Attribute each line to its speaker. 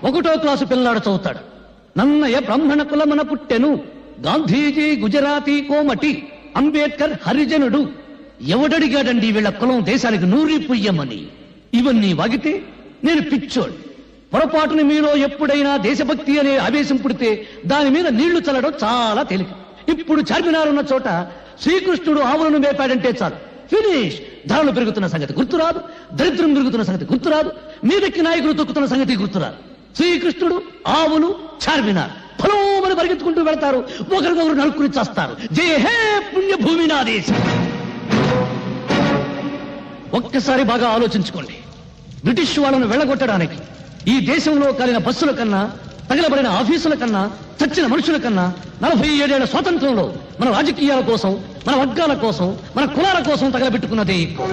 Speaker 1: ఒకటో క్లాసు పిల్లాడు చదువుతాడు. నన్నయ బ్రాహ్మణ కులమన పుట్టెను, గాంధీజీ గుజరాతీ కోమటి, అంబేద్కర్ హరిజనుడు. ఎవడడిగాడండి వీళ్ళ కులం దేశానికి నూరి పుయ్యమని? ఇవన్నీ వాగితే నేను పిచ్చోడు. పొరపాటుని మీలో ఎప్పుడైనా దేశభక్తి అనే ఆవేశం పుడితే దాని మీద నీళ్లు చల్లడం చాలా తేలిక. ఇప్పుడు చార్మినార్ ఉన్న చోట శ్రీకృష్ణుడు ఆవులను మేపాడంటే చాలు, ఫినిష్. ధరలు పెరుగుతున్న సంగతి గుర్తురాదు, దరిద్రం పెరుగుతున్న సంగతి గుర్తురాదు, మీదకి నాయకులు తొక్కుతున్న సంగతి గుర్తురాదు. శ్రీకృష్ణుడు, ఆవులు, చార్మినార్ ఫలోమని పరిగెత్తుకుంటూ వెళ్తారు, ఒకరికొకరు నలుకుని చేస్తారు. జయ హే పుణ్యభూమి నా దేశం. ఒక్కసారి బాగా ఆలోచించుకోండి. బ్రిటిష్ వాళ్ళను వెళ్ళగొట్టడానికి ఈ దేశంలో కాలిన బస్సుల కన్నా, తగలబడిన ఆఫీసుల కన్నా, చచ్చిన మనుషుల కన్నా 47 ఏళ్ల స్వాతంత్రంలో మన రాజకీయాల కోసం, మన వర్గాల కోసం, మన కులాల కోసం తగలబెట్టుకున్నదే ఎక్కువ.